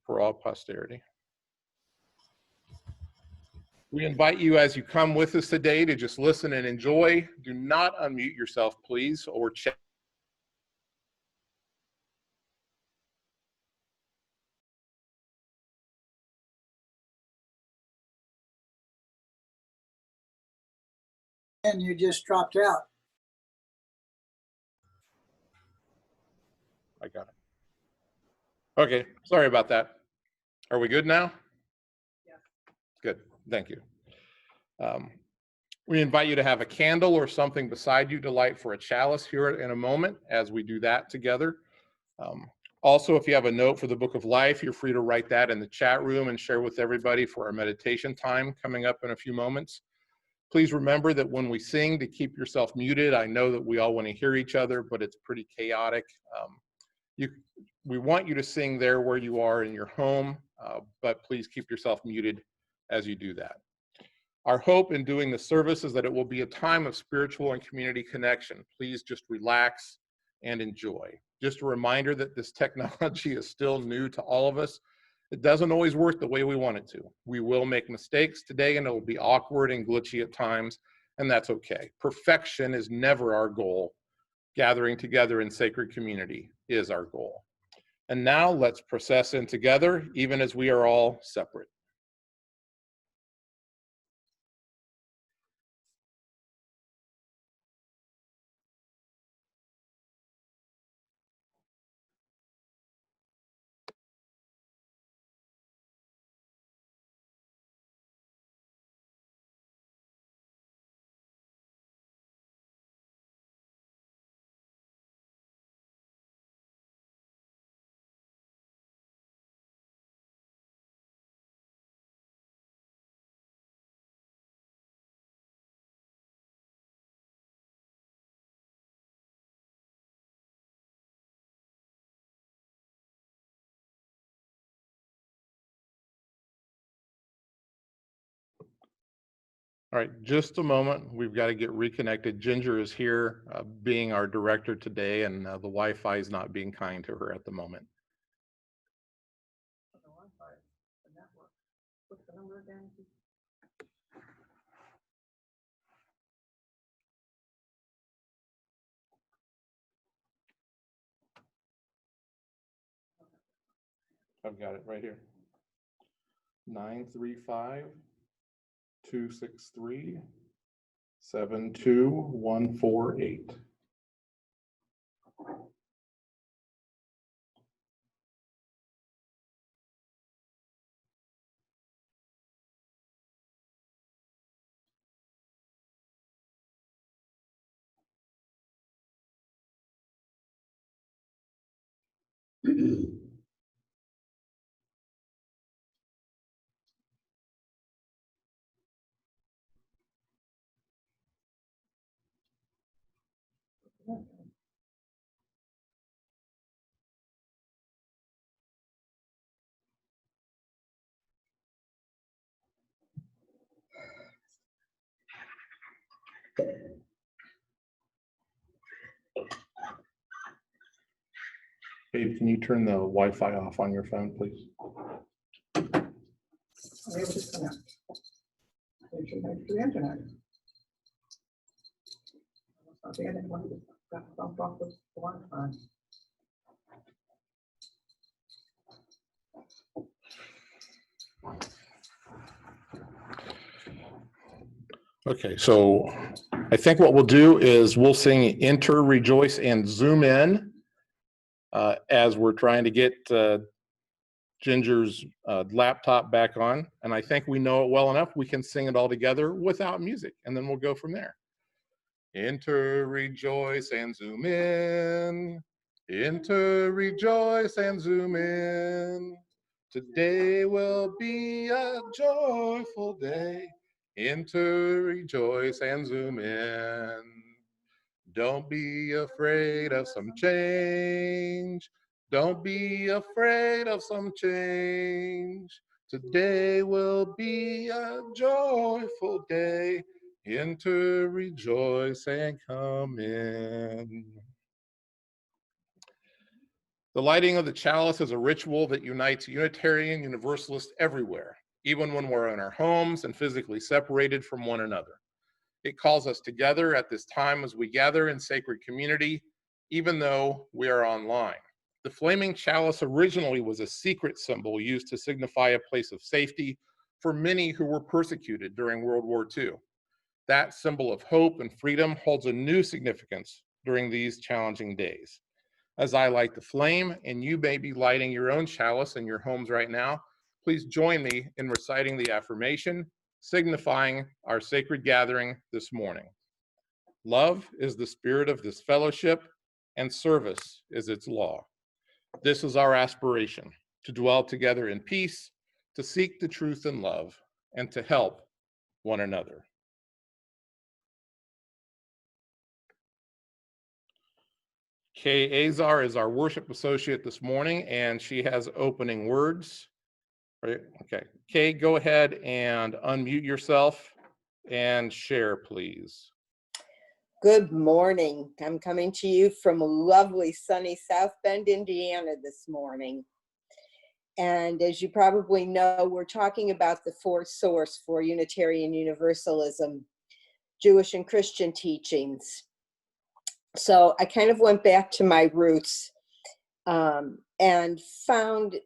for all posterity. We invite you as you come with us today to just listen and enjoy. Do not unmute yourself, please, or check. And you just dropped out. I got it. Okay, sorry about that. Are we good now? Yeah. Good, thank you. We invite you to have a candle or something beside you to light for a chalice here in a moment as we do that together. Also, if you have a note for the Book of Life, you're free to write that in the chat room and share with everybody for our meditation time coming up in a few moments. Please remember that when we sing, to keep yourself muted. I know that we all want to hear each other, but it's pretty chaotic. We want you to sing there where you are in your home, but please keep yourself muted as you do that. Our hope in doing the service is that it will be a time of spiritual and community connection. Please just relax and enjoy. Just a reminder that this technology is still new to all of us. It doesn't always work the way we want it to. We will make mistakes today, and it will be awkward and glitchy at times, and that's okay. Perfection is never our goal. Gathering together in sacred community is our goal. And now let's process in together, even as we are all separate. All right, just a moment. We've got to get reconnected. Ginger is here, being our director today, and the Wi-Fi is not being kind to her at the moment. The Wi-Fi, the network. What's the number again? I've got it right here. 935-263-72148. Babe, can you turn the Wi-Fi off on your phone, please? They just connect. They should make the internet. I think anyone got bumped off with Wi-Fi. Okay, so I think what we'll do is we'll sing Enter, Rejoice, and Zoom in as we're trying to get Ginger's laptop back on. And I think we know it well enough. We can sing it all together without music, and then we'll go from there. Enter, rejoice, and zoom in. Enter, rejoice, and zoom in. Today will be a joyful day. Enter, rejoice, and zoom in. Don't be afraid of some change. Don't be afraid of some change. Today will be a joyful day. Enter, rejoice, and come in. The lighting of the chalice is a ritual that unites Unitarian Universalists everywhere, even when we're in our homes and physically separated from one another. It calls us together at this time as we gather in sacred community, even though we are online. The flaming chalice originally was a secret symbol used to signify a place of safety for many who were persecuted during World War II. That symbol of hope and freedom holds a new significance during these challenging days. As I light the flame, and you may be lighting your own chalice in your homes right now, please join me in reciting the affirmation, signifying our sacred gathering this morning. Love is the spirit of this fellowship, and service is its law. This is our aspiration, to dwell together in peace, to seek the truth in love, and to help one another. Kay Azar is our worship associate this morning, and she has opening words. Right? Okay. Kay, go ahead and unmute yourself and share, please. Good morning. I'm coming to you from lovely sunny South Bend, Indiana this morning. And as you probably know, we're talking about the fourth source for Unitarian Universalism, Jewish and Christian teachings. So I kind of went back to my roots and found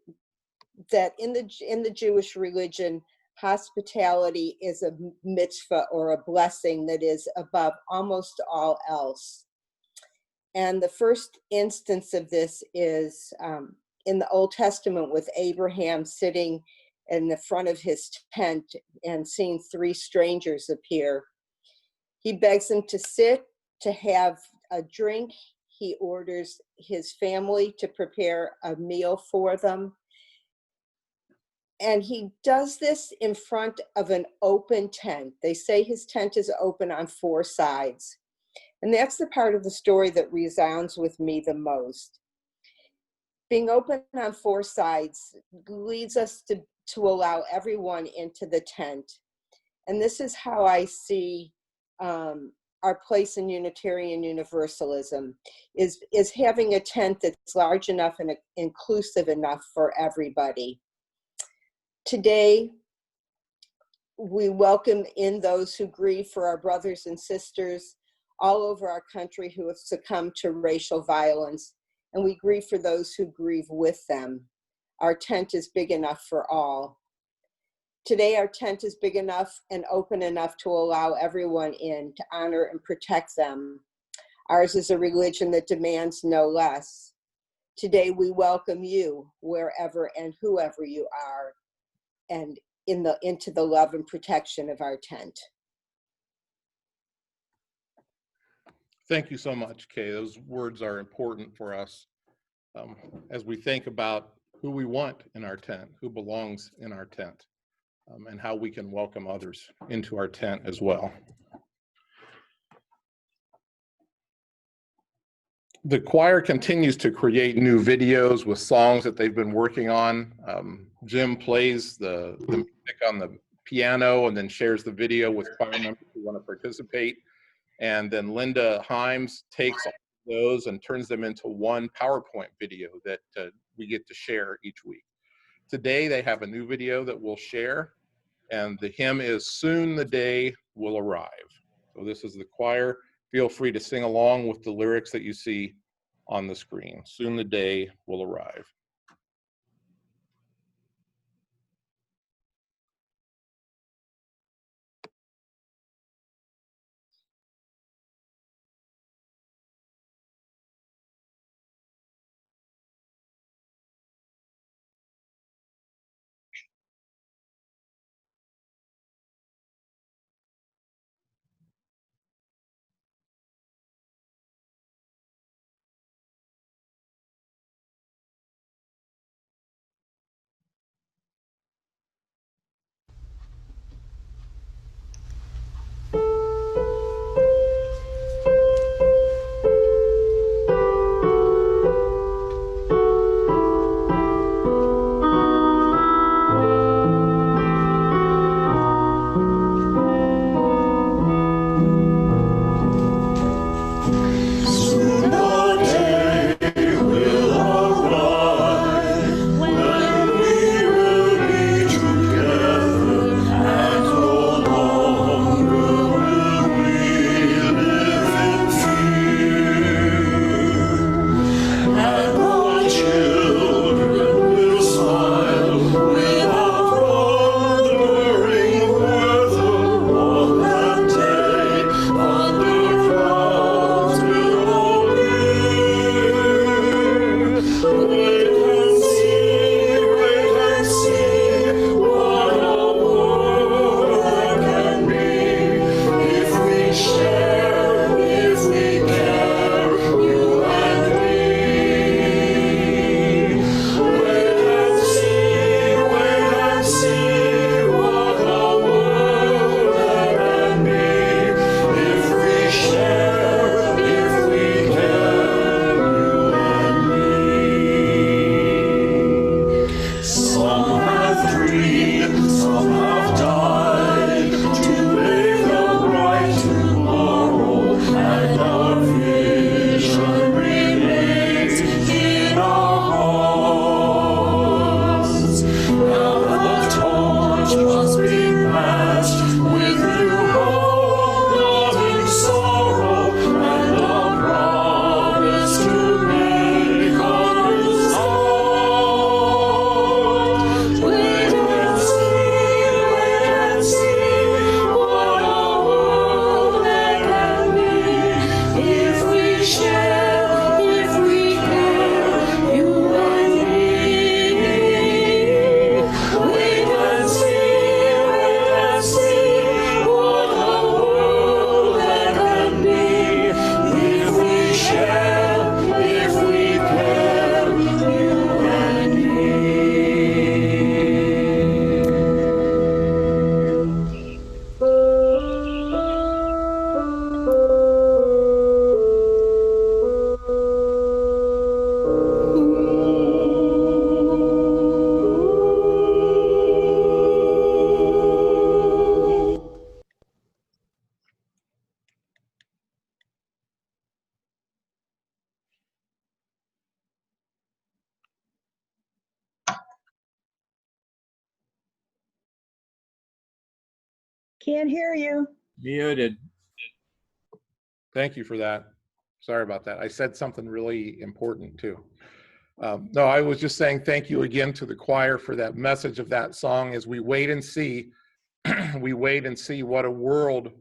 that in the Jewish religion, hospitality is a mitzvah or a blessing that is above almost all else. And the first instance of this is in the Old Testament with Abraham sitting in the front of his tent and seeing three strangers appear. He begs them to sit, to have a drink. He orders his family to prepare a meal for them. And he does this in front of an open tent. They say his tent is open on four sides. And that's the part of the story that resounds with me the most. Being open on four sides leads us to allow everyone into the tent. And this is how I see our place in Unitarian Universalism, is having a tent that's large enough and inclusive enough for everybody. Today, we welcome in those who grieve for our brothers and sisters all over our country who have succumbed to racial violence, and we grieve for those who grieve with them. Our tent is big enough for all. Today, our tent is big enough and open enough to allow everyone in, to honor and protect them. Ours is a religion that demands no less. Today, we welcome you wherever and whoever you are, and into the love and protection of our tent. Thank you so much, Kay. Those words are important for us as we think about who we want in our tent, who belongs in our tent, and how we can welcome others into our tent as well. The choir continues to create new videos with songs that they've been working on. Jim plays the music on the piano and then shares the video with choir members who want to participate. And then Linda Himes takes all those and turns them into one PowerPoint video that we get to share each week. Today they have a new video that we'll share, and the hymn is "Soon the Day Will Arrive." So this is the choir. Feel free to sing along with the lyrics that you see on the screen. Soon the day will arrive. Can't hear you. Muted. Thank you for that. Sorry about that. I said something really important too. No, I was just saying thank you again to the choir for that message of that song as we wait and see, we wait and see what a world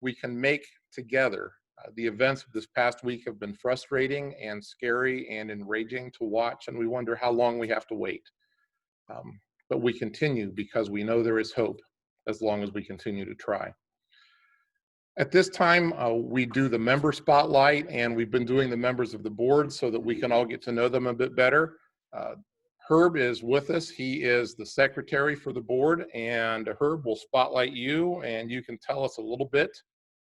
we can make together. The events of this past week have been frustrating and scary and enraging to watch, and we wonder how long we have to wait. But we continue because we know there is hope as long as we continue to try. At this time, we do the member spotlight, and we've been doing the members of the board so that we can all get to know them a bit better. Herb is with us. He is the secretary for the board, and Herb will spotlight you, and you can tell us a little bit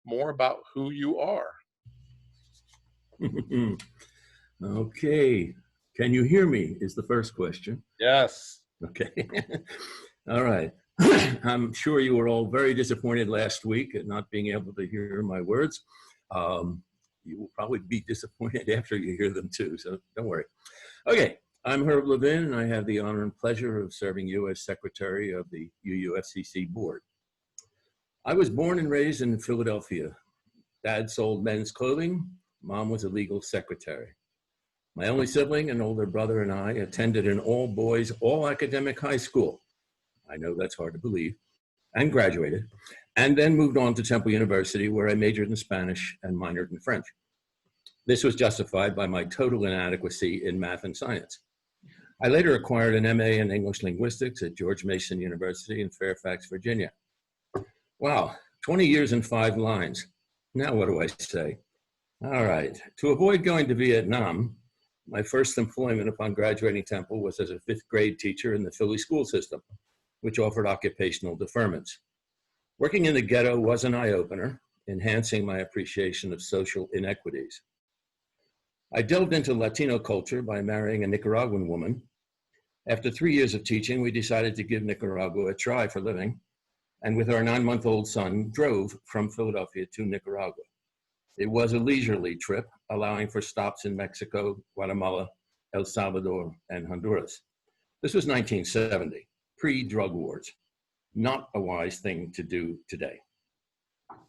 more about who you are. Okay. Can you hear me is the first question. Yes. Okay. All right. I'm sure you were all very disappointed last week at not being able to hear my words. You will probably be disappointed after you hear them too, so don't worry. Okay, I'm Herb Levin, and I have the honor and pleasure of serving you as secretary of the UUFCC board. I was born and raised in Philadelphia. Dad sold men's clothing. Mom was a legal secretary. My only sibling, an older brother, and I attended an all-boys, all-academic high school. I know that's hard to believe, and graduated, and then moved on to Temple University, where I majored in Spanish and minored in French. This was justified by my total inadequacy in math and science. I later acquired an MA in English linguistics at George Mason University in Fairfax, Virginia. Wow, 20 years and 5 lines. Now what do I say? All right, to avoid going to Vietnam, my first employment upon graduating Temple was as a 5th grade teacher in the Philly school system, which offered occupational deferments. Working in the ghetto was an eye-opener, enhancing my appreciation of social inequities. I delved into Latino culture by marrying a Nicaraguan woman. After 3 years of teaching, we decided to give Nicaragua a try for living, and with our 9-month-old son, drove from Philadelphia to Nicaragua. It was a leisurely trip, allowing for stops in Mexico, Guatemala, El Salvador, and Honduras. This was 1970. Pre-drug wars, not a wise thing to do today.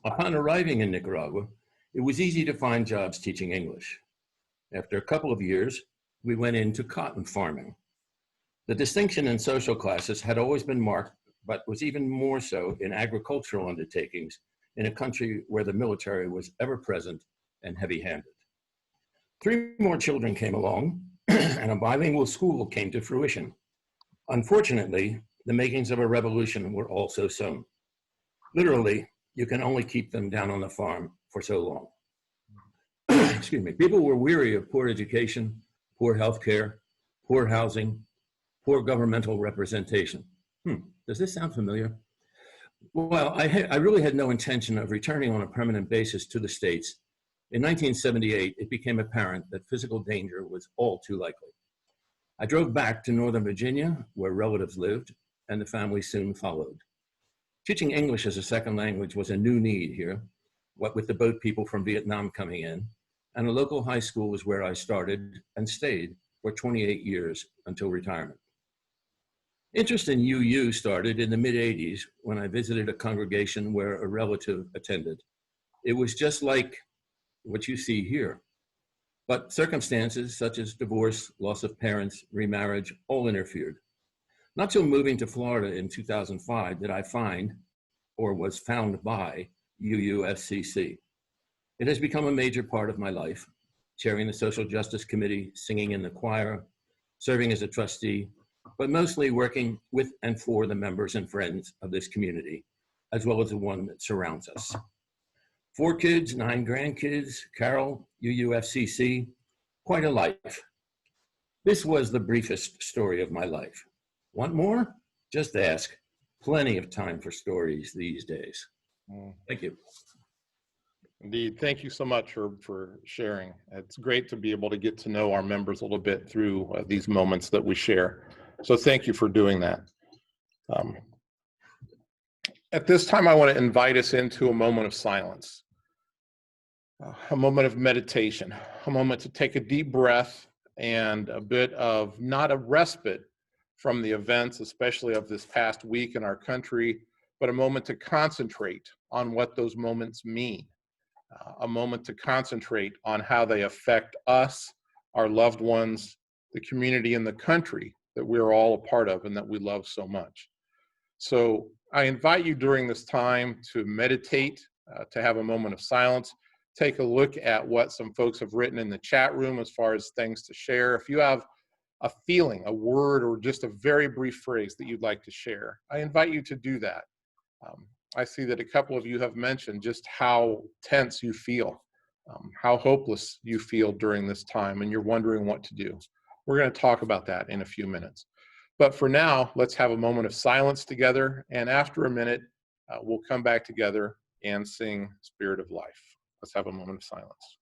Upon arriving in Nicaragua, it was easy to find jobs teaching English. After a couple of years, we went into cotton farming. The distinction in social classes had always been marked, but was even more so in agricultural undertakings in a country where the military was ever present and heavy-handed. 3 more children came along, and a bilingual school came to fruition. Unfortunately, the makings of a revolution were also sown. Literally, you can only keep them down on the farm for so long. Excuse me. People were weary of poor education, poor healthcare, poor housing, poor governmental representation. Does this sound familiar? Well, I really had no intention of returning on a permanent basis to the States. In 1978, it became apparent that physical danger was all too likely. I drove back to Northern Virginia, where relatives lived, and the family soon followed. Teaching English as a second language was a new need here, what with the boat people from Vietnam coming in, and a local high school was where I started and stayed for 28 years until retirement. Interest in UU started in the mid-'80s when I visited a congregation where a relative attended. It was just like what you see here. But circumstances such as divorce, loss of parents, remarriage, all interfered. Not till moving to Florida in 2005 did I find, or was found by, UUFCC. It has become a major part of my life, chairing the Social Justice Committee, singing in the choir, serving as a trustee, but mostly working with and for the members and friends of this community, as well as the one that surrounds us. 4 kids, 9 grandkids, Carol, UUFCC, quite a life. This was the briefest story of my life. Want more? Just ask. Plenty of time for stories these days. Thank you. Indeed. Thank you so much for sharing. It's great to be able to get to know our members a little bit through these moments that we share. So thank you for doing that. At this time, I want to invite us into a moment of silence. A moment of meditation, a moment to take a deep breath and a bit of not a respite from the events, especially of this past week in our country, but a moment to concentrate on what those moments mean, a moment to concentrate on how they affect us, our loved ones, the community, and the country that we're all a part of and that we love so much. So I invite you during this time to meditate, to have a moment of silence. Take a look at what some folks have written in the chat room as far as things to share. If you have a feeling, a word, or just a very brief phrase that you'd like to share, I invite you to do that. I see that a couple of you have mentioned just how tense you feel, how hopeless you feel during this time, and you're wondering what to do. We're going to talk about that in a few minutes. But for now, let's have a moment of silence together, and after a minute, we'll come back together and sing Spirit of Life. Let's have a moment of silence.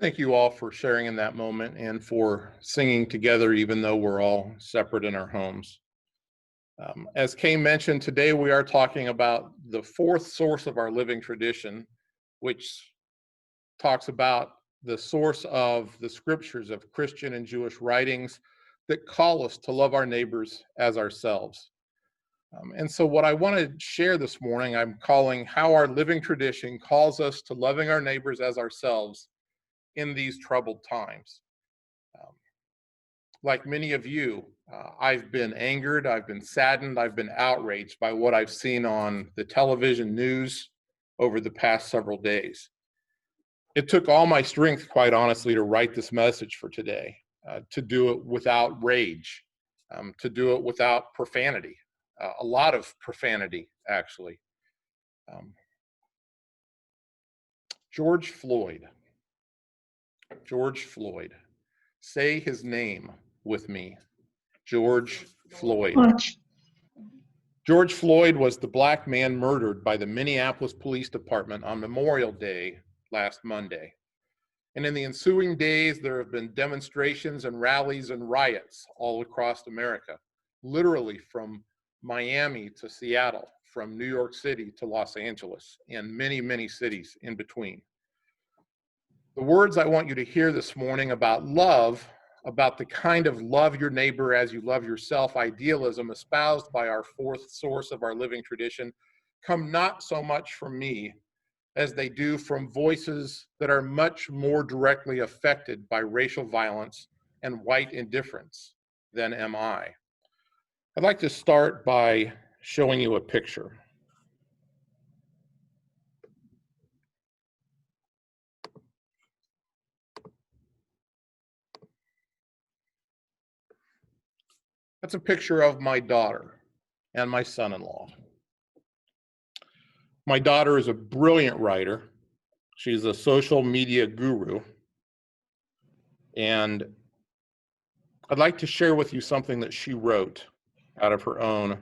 Thank you all for sharing in that moment and for singing together, even though we're all separate in our homes. As Kay mentioned, today we are talking about the fourth source of our living tradition, which talks about the source of the scriptures of Christian and Jewish writings that call us to love our neighbors as ourselves. And so what I want to share this morning, I'm calling How Our Living Tradition Calls Us to Loving Our Neighbors as Ourselves in These Troubled Times. Like many of you, I've been angered, I've been saddened, I've been outraged by what I've seen on the television news over the past several days. It took all my strength, quite honestly, to write this message for today, to do it without rage, to do it without profanity, a lot of profanity, actually. George Floyd. George Floyd. Say his name with me. George Floyd. George Floyd was the black man murdered by the Minneapolis Police Department on Memorial Day last Monday. And in the ensuing days, there have been demonstrations and rallies and riots all across America, literally from Miami to Seattle, from New York City to Los Angeles, and many, many cities in between. The words I want you to hear this morning about love, about the kind of love your neighbor as you love yourself idealism espoused by our fourth source of our living tradition, come not so much from me as they do from voices that are much more directly affected by racial violence and white indifference than am I. I'd like to start by showing you a picture. That's a picture of my daughter and my son-in-law. My daughter is a brilliant writer. She's a social media guru. And I'd like to share with you something that she wrote out of her own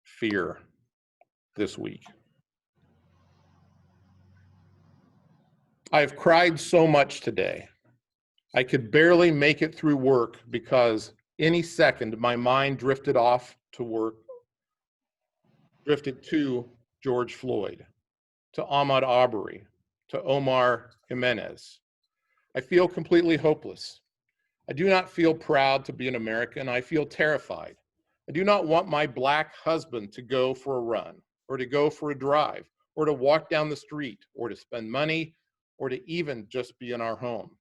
fear this week. I've cried so much today. I could barely make it through work because any second my mind drifted off to work, drifted to George Floyd, to Ahmaud Arbery, to Omar Jimenez. I feel completely hopeless. I do not feel proud to be an American. I feel terrified. I do not want my Black husband to go for a run, or to go for a drive, or to walk down the street, or to spend money, or to even just be in our home.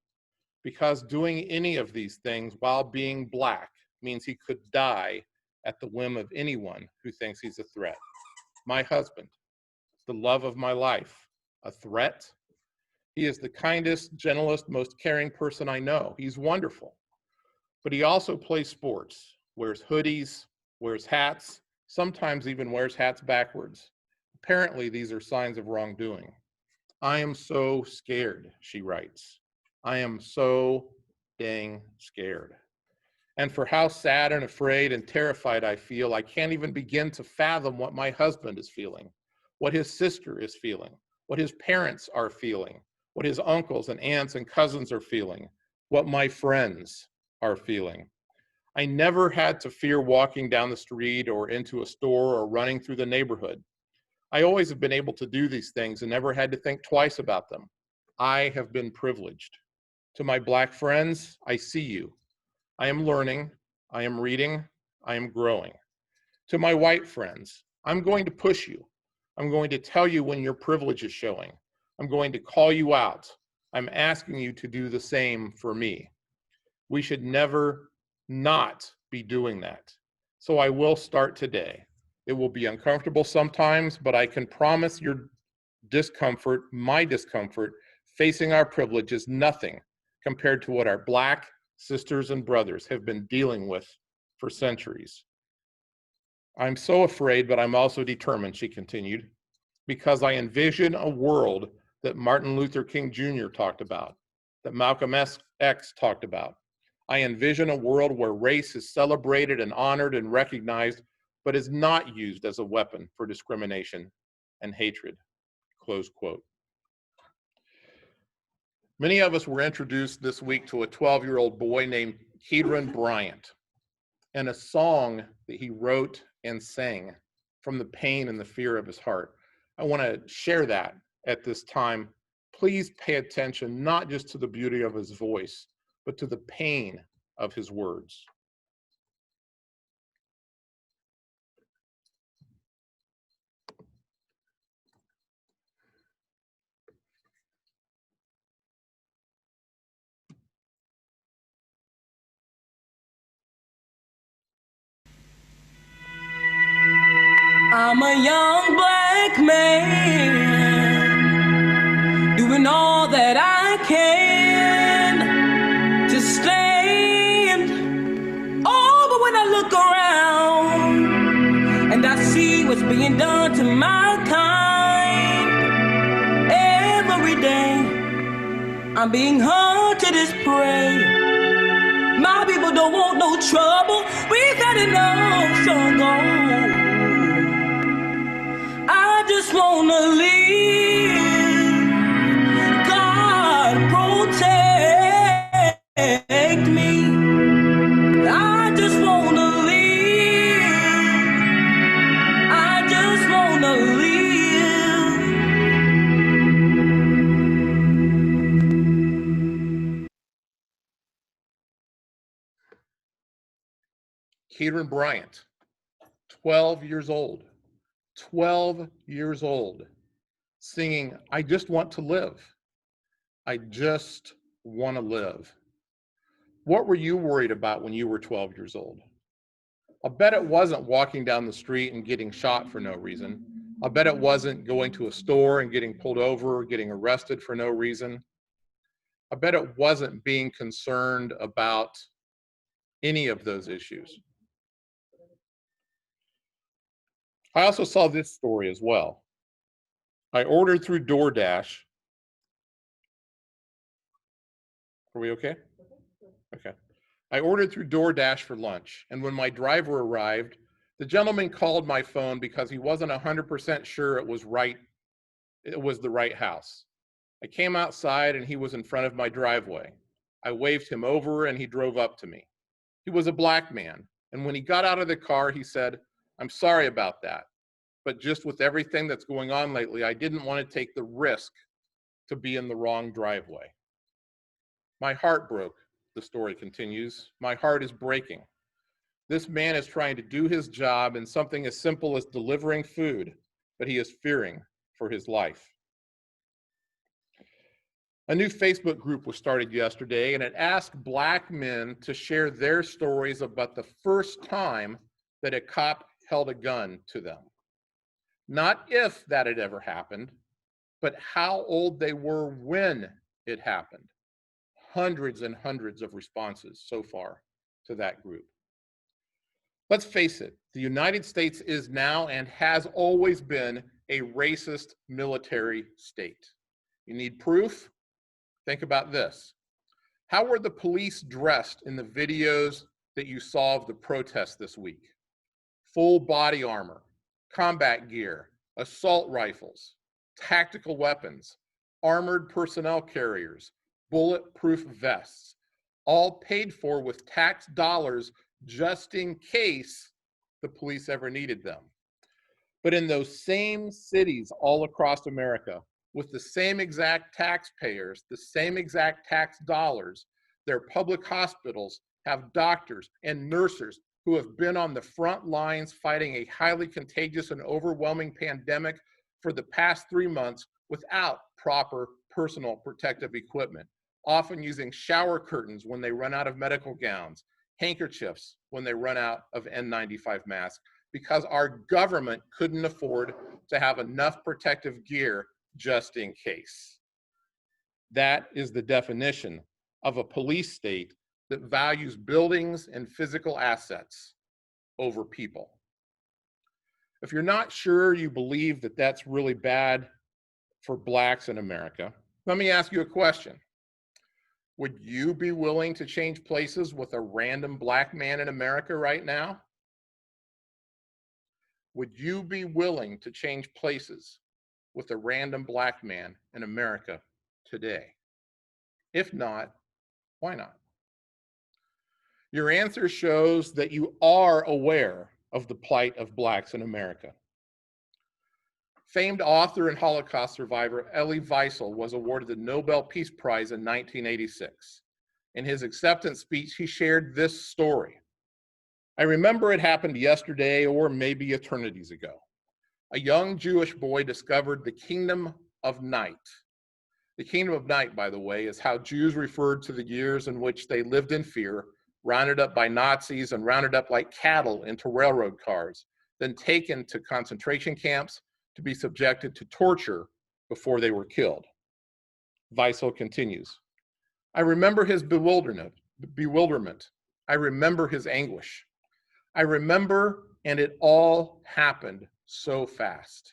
Because doing any of these things while being Black means he could die at the whim of anyone who thinks he's a threat. My husband, the love of my life, a threat? He is the kindest, gentlest, most caring person I know. He's wonderful. But he also plays sports, wears hoodies, wears hats, sometimes even wears hats backwards. Apparently, these are signs of wrongdoing. I am so scared, she writes. I am so dang scared. And for how sad and afraid and terrified I feel, I can't even begin to fathom what my husband is feeling, what his sister is feeling, what his parents are feeling, what his uncles and aunts and cousins are feeling, what my friends are feeling. I never had to fear walking down the street or into a store or running through the neighborhood. I always have been able to do these things and never had to think twice about them. I have been privileged. To my Black friends, I see you. I am learning, I am reading, I am growing. To my white friends, I'm going to push you. I'm going to tell you when your privilege is showing. I'm going to call you out. I'm asking you to do the same for me. We should never not be doing that. So I will start today. It will be uncomfortable sometimes, but I can promise your discomfort, my discomfort, facing our privilege is nothing compared to what our Black sisters and brothers have been dealing with for centuries. I'm so afraid, but I'm also determined, she continued, because I envision a world that Martin Luther King Jr. talked about, that Malcolm X talked about. I envision a world where race is celebrated and honored and recognized, but is not used as a weapon for discrimination and hatred, close quote. Many of us were introduced this week to a 12-year-old boy named Kedron Bryant and a song that he wrote and sang from the pain and the fear of his heart. I want to share that at this time. Please pay attention not just to the beauty of his voice, but to the pain of his words. I'm a young Black man doing all that I can to stand. Oh, but when I look around and I see what's being done to my kind, every day I'm being hunted as prey. My people don't want no trouble. We've had enough struggle. I just wanna live. God protect protect me. I just wanna live. I just wanna live. Kieran Bryant, 12 years old, 12 years old, singing, I just want to live. I just want to live. What were you worried about when you were 12 years old? I'll bet it wasn't walking down the street and getting shot for no reason. I'll bet it wasn't going to a store and getting pulled over or getting arrested for no reason. I bet it wasn't being concerned about any of those issues. I also saw this story as well. I ordered through DoorDash. Are we okay? Okay. I ordered through DoorDash for lunch, and when my driver arrived, the gentleman called my phone because he wasn't 100% sure it was the right house. I came outside and he was in front of my driveway. I waved him over and he drove up to me. He was a black man, and when he got out of the car, he said, I'm sorry about that, but just with everything that's going on lately, I didn't want to take the risk to be in the wrong driveway. My heart broke, the story continues. My heart is breaking. This man is trying to do his job in something as simple as delivering food, but he is fearing for his life. A new Facebook group was started yesterday, and it asked Black men to share their stories about the first time that a cop held a gun to them. Not if that had ever happened, but how old they were when it happened. Hundreds and hundreds of responses so far to that group. Let's face it, the United States is now and has always been a racist military state. You need proof? Think about this. How were the police dressed in the videos that you saw of the protests this week? Full body armor, combat gear, assault rifles, tactical weapons, armored personnel carriers, bulletproof vests, all paid for with tax dollars just in case the police ever needed them. But in those same cities all across America, with the same exact taxpayers, the same exact tax dollars, their public hospitals have doctors and nurses who have been on the front lines fighting a highly contagious and overwhelming pandemic for the past 3 months without proper personal protective equipment, often using shower curtains when they run out of medical gowns, handkerchiefs when they run out of N95 masks, because our government couldn't afford to have enough protective gear just in case. That is the definition of a police state that values buildings and physical assets over people. If you're not sure you believe that that's really bad for Blacks in America, let me ask you a question. Would you be willing to change places with a random Black man in America right now? Would you be willing to change places with a random Black man in America today? If not, why not? Your answer shows that you are aware of the plight of Blacks in America. Famed author and Holocaust survivor Elie Wiesel was awarded the Nobel Peace Prize in 1986. In his acceptance speech, he shared this story. I remember it happened yesterday or maybe eternities ago. A young Jewish boy discovered the kingdom of night. The kingdom of night, by the way, is how Jews referred to the years in which they lived in fear, rounded up by Nazis and rounded up like cattle into railroad cars, then taken to concentration camps to be subjected to torture before they were killed. Wiesel continues, I remember his bewilderment. I remember his anguish. I remember, and it all happened so fast.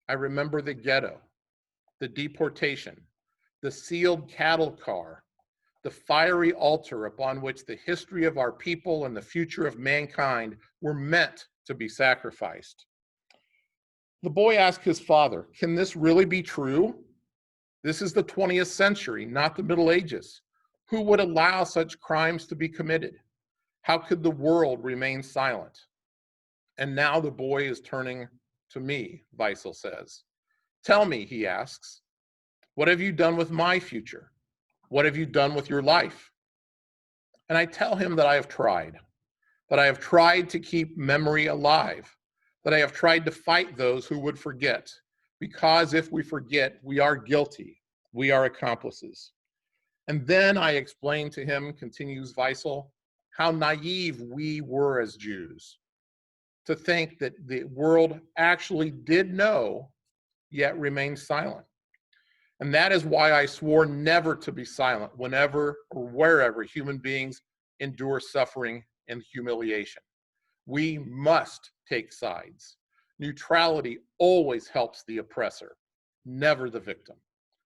I remember the ghetto, the deportation, the sealed cattle car, the fiery altar upon which the history of our people and the future of mankind were meant to be sacrificed. The boy asked his father, can this really be true? This is the 20th century, not the Middle Ages. Who would allow such crimes to be committed? How could the world remain silent? And now the boy is turning to me, Weissel says. Tell me, he asks, what have you done with my future? What have you done with your life? And I tell him that I have tried to keep memory alive, that I have tried to fight those who would forget, because if we forget, we are guilty, we are accomplices. And then I explained to him, continues Weissel, how naive we were as Jews to think that the world actually did know, yet remained silent. And that is why I swore never to be silent whenever or wherever human beings endure suffering and humiliation. We must take sides. Neutrality always helps the oppressor, never the victim.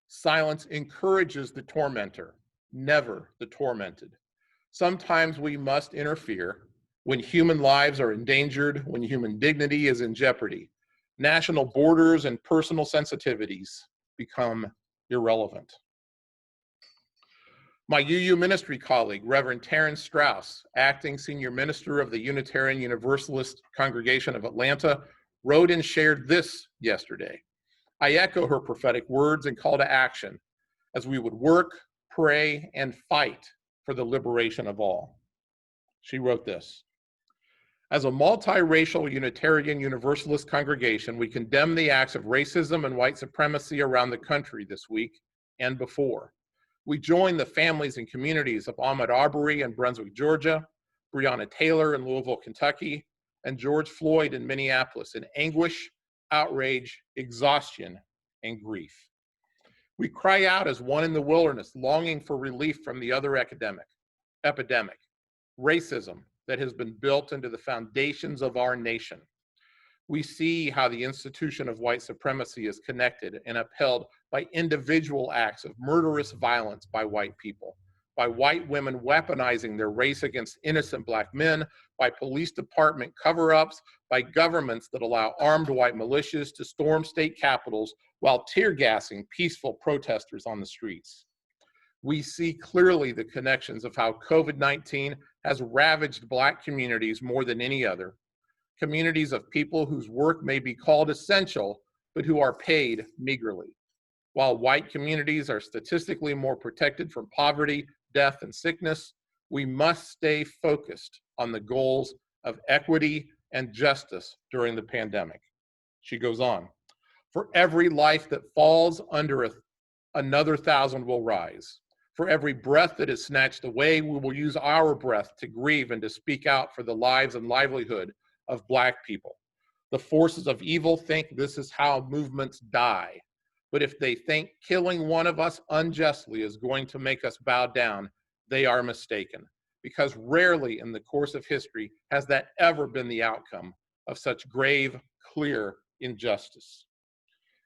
Silence encourages the tormentor, never the tormented. Sometimes we must interfere when human lives are endangered, when human dignity is in jeopardy. National borders and personal sensitivities become irrelevant. My UU ministry colleague, Reverend Terrence Strauss, acting senior minister of the Unitarian Universalist Congregation of Atlanta, wrote and shared this yesterday. I echo her prophetic words and call to action as we would work, pray, and fight for the liberation of all. She wrote this. As a multiracial Unitarian Universalist congregation, we condemn the acts of racism and white supremacy around the country this week and before. We join the families and communities of Ahmaud Arbery in Brunswick, Georgia, Breonna Taylor in Louisville, Kentucky, and George Floyd in Minneapolis in anguish, outrage, exhaustion, and grief. We cry out as one in the wilderness, longing for relief from the other epidemic, racism that has been built into the foundations of our nation. We see how the institution of white supremacy is connected and upheld by individual acts of murderous violence by white people, by white women weaponizing their race against innocent Black men, by police department cover-ups, by governments that allow armed white militias to storm state capitals while tear gassing peaceful protesters on the streets. We see clearly the connections of how COVID-19 has ravaged Black communities more than any other, communities of people whose work may be called essential, but who are paid meagerly. While white communities are statistically more protected from poverty, death, and sickness, we must stay focused on the goals of equity and justice during the pandemic. She goes on, for every life that falls under another 1,000 will rise. For every breath that is snatched away, we will use our breath to grieve and to speak out for the lives and livelihood of Black people. The forces of evil think this is how movements die. But if they think killing one of us unjustly is going to make us bow down, they are mistaken. Because rarely in the course of history has that ever been the outcome of such grave, clear injustice.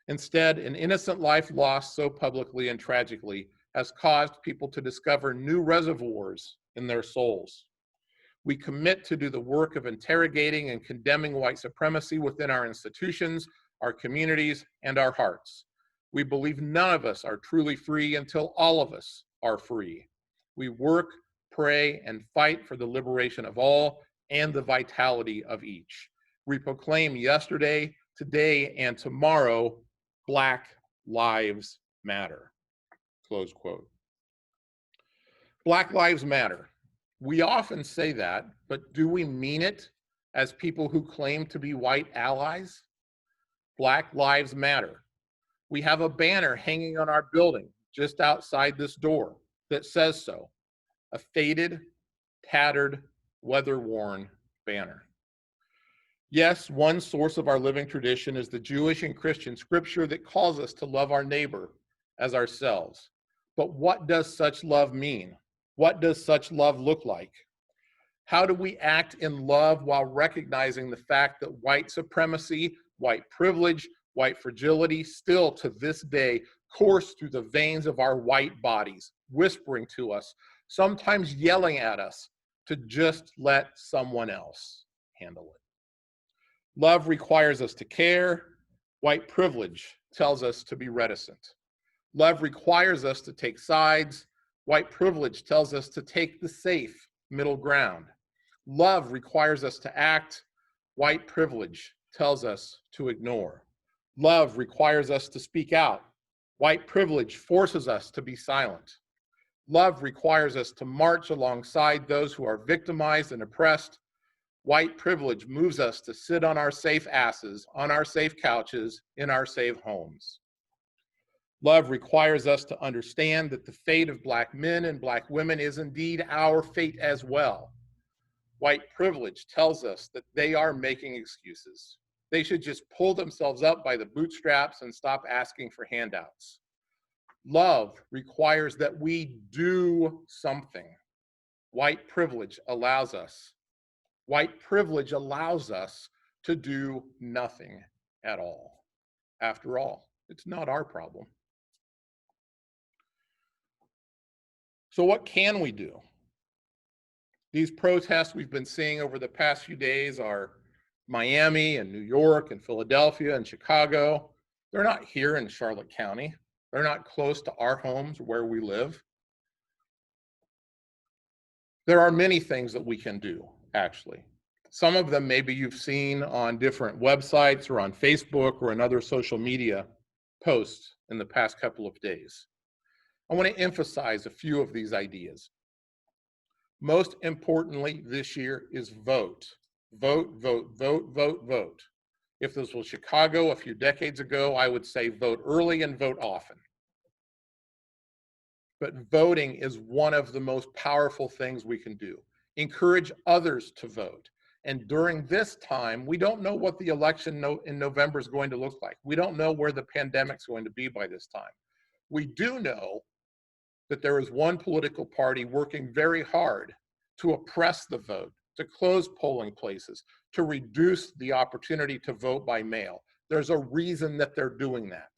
Instead, an innocent life lost so publicly and tragically has caused people to discover new reservoirs in their souls. We commit to do the work of interrogating and condemning white supremacy within our institutions, our communities, and our hearts. We believe none of us are truly free until all of us are free. We work, pray, and fight for the liberation of all and the vitality of each. We proclaim yesterday, today, and tomorrow, Black Lives Matter. Close quote. Black Lives Matter. We often say that, but do we mean it as people who claim to be white allies? Black Lives Matter. We have a banner hanging on our building just outside this door that says so. A faded, tattered, weather-worn banner. Yes, one source of our living tradition is the Jewish and Christian scripture that calls us to love our neighbor as ourselves. But what does such love mean? What does such love look like? How do we act in love while recognizing the fact that white supremacy, white privilege, white fragility still to this day course through the veins of our white bodies, whispering to us, sometimes yelling at us to just let someone else handle it? Love requires us to care. White privilege tells us to be reticent. Love requires us to take sides. White privilege tells us to take the safe middle ground. Love requires us to act. White privilege tells us to ignore. Love requires us to speak out. White privilege forces us to be silent. Love requires us to march alongside those who are victimized and oppressed. White privilege moves us to sit on our safe asses, on our safe couches, in our safe homes. Love requires us to understand that the fate of Black men and Black women is indeed our fate as well. White privilege tells us that they are making excuses. They should just pull themselves up by the bootstraps and stop asking for handouts. Love requires that we do something. White privilege allows us. White privilege allows us to do nothing at all. After all, it's not our problem. So what can we do? These protests we've been seeing over the past few days are Miami and New York and Philadelphia and Chicago. They're not here in Charlotte County. They're not close to our homes where we live. There are many things that we can do, actually. Some of them maybe you've seen on different websites or on Facebook or in other social media posts in the past couple of days. I want to emphasize a few of these ideas. Most importantly this year is vote. Vote, vote, vote, vote, vote. If this was Chicago a few decades ago, I would say vote early and vote often. But voting is one of the most powerful things we can do. Encourage others to vote. And during this time, we don't know what the election in November is going to look like. We don't know where the pandemic's going to be by this time. We do know that there is one political party working very hard to oppress the vote, to close polling places, to reduce the opportunity to vote by mail. There's a reason that they're doing that,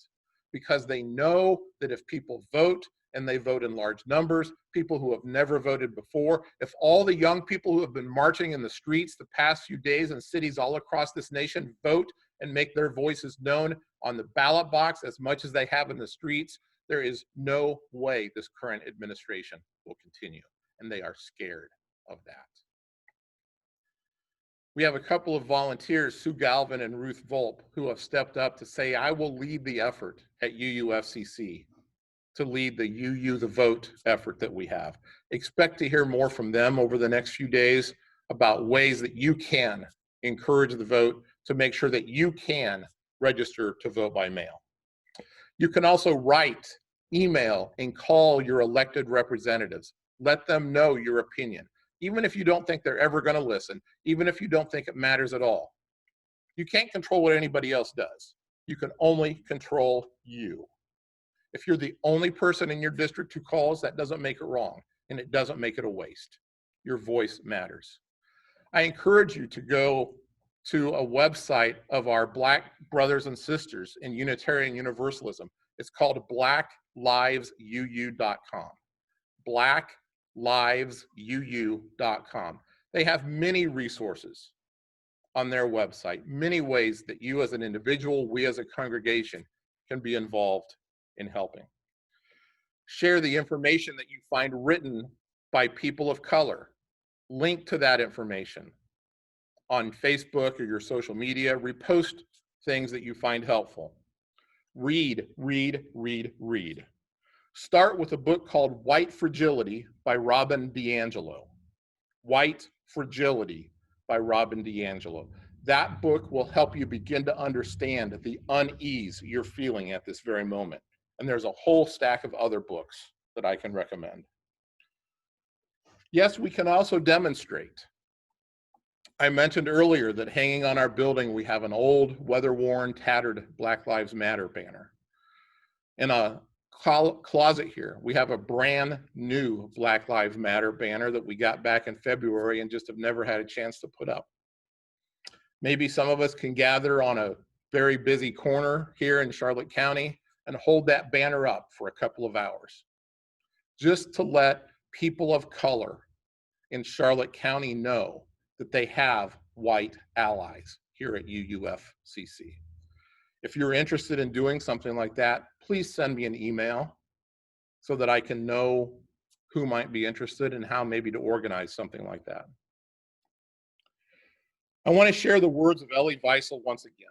because they know that if people vote and they vote in large numbers, people who have never voted before, if all the young people who have been marching in the streets the past few days in cities all across this nation vote and make their voices known on the ballot box as much as they have in the streets, there is no way this current administration will continue, and they are scared of that. We have a couple of volunteers, Sue Galvin and Ruth Volpe, who have stepped up to say, I will lead the effort at UUFCC to lead the UU the Vote effort that we have. Expect to hear more from them over the next few days about ways that you can encourage the vote to make sure that you can register to vote by mail. You can also write, email, and call your elected representatives. Let them know your opinion, even if you don't think they're ever going to listen, even if you don't think it matters at all. You can't control what anybody else does. You can only control you. If you're the only person in your district who calls, that doesn't make it wrong, and it doesn't make it a waste. Your voice matters. I encourage you to go to a website of our Black brothers and sisters in Unitarian Universalism. It's called blacklivesuu.com. blacklivesuu.com. They have many resources on their website, many ways that you as an individual, we as a congregation can be involved in helping. Share the information that you find written by people of color. Link to that information on Facebook or your social media. Repost things that you find helpful. Read, read, read, read. Start with a book called White Fragility by Robin DiAngelo. White Fragility by Robin DiAngelo. That book will help you begin to understand the unease you're feeling at this very moment. And there's a whole stack of other books that I can recommend. Yes, we can also demonstrate. I mentioned earlier that hanging on our building, we have an old, weather-worn, tattered Black Lives Matter banner. In a closet here, we have a brand new Black Lives Matter banner that we got back in February and just have never had a chance to put up. Maybe some of us can gather on a very busy corner here in Charlotte County and hold that banner up for a couple of hours, just to let people of color in Charlotte County know that they have white allies here at UUFCC. If you're interested in doing something like that, please send me an email so that I can know who might be interested and how maybe to organize something like that. I want to share the words of Elie Wiesel once again,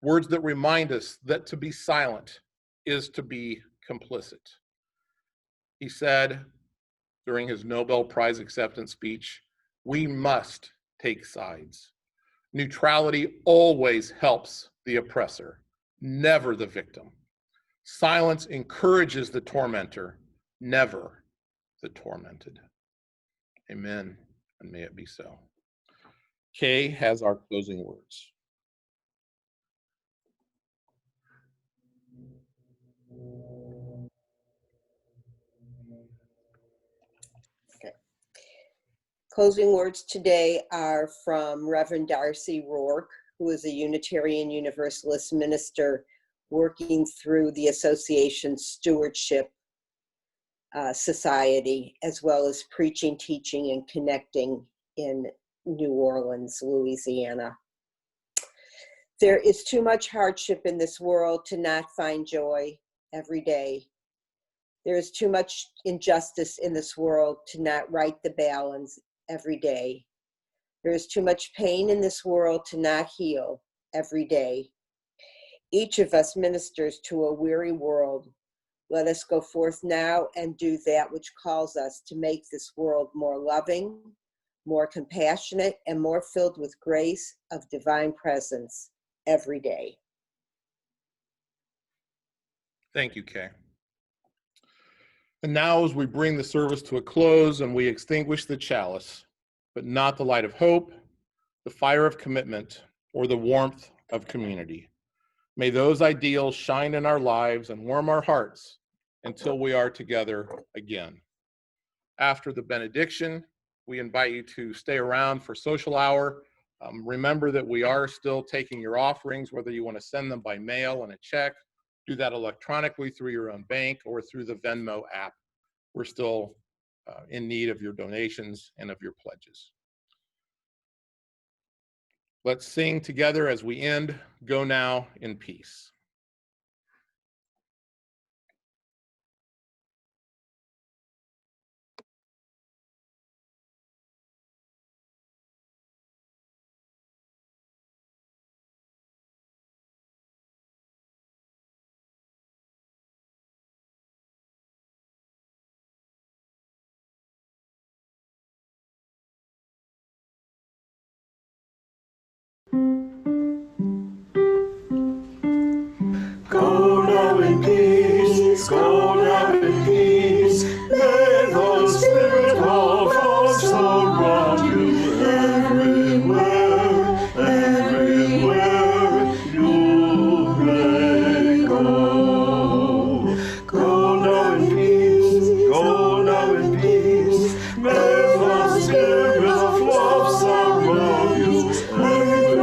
words that remind us that to be silent is to be complicit. He said during his Nobel Prize acceptance speech, "We must take sides. Neutrality always helps the oppressor, never the victim. Silence encourages the tormentor, never the tormented." Amen, and may it be so. Kay has our closing words. Closing words today are from Reverend Darcy Rourke, who is a Unitarian Universalist minister working through the association's stewardship society, as well as preaching, teaching, and connecting in New Orleans, Louisiana. There is too much hardship in this world to not find joy every day. There is too much injustice in this world to not right the balance every day. There is too much pain in this world to not heal every day. Each of us ministers to a weary world. Let us go forth now and do that which calls us to make this world more loving, more compassionate, and more filled with grace of divine presence every day. Thank you, Kay. And now as we bring the service to a close and we extinguish the chalice, but not the light of hope, the fire of commitment, or the warmth of community, may those ideals shine in our lives and warm our hearts until we are together again. After the benediction, we invite you to stay around for social hour. Remember that we are still taking your offerings, whether you want to send them by mail and a check, do that electronically through your own bank or through the Venmo app. We're still in need of your donations and of your pledges. Let's sing together as we end, "Go Now in Peace." Go now in peace, go now in peace. May the Spirit of God surround you everywhere, everywhere you may go. Go now in peace, go now in peace. May the Spirit of love surround you everywhere,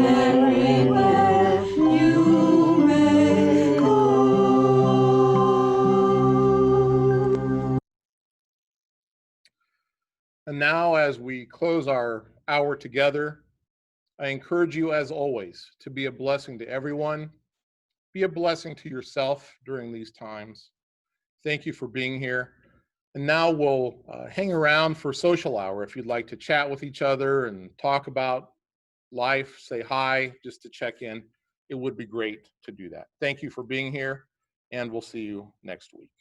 everywhere. And now, as we close our hour together, I encourage you, as always, to be a blessing to everyone. Be a blessing to yourself during these times. Thank you for being here. And now we'll hang around for social hour. If you'd like to chat with each other and talk about life, say hi, just to check in, it would be great to do that. Thank you for being here, and we'll see you next week.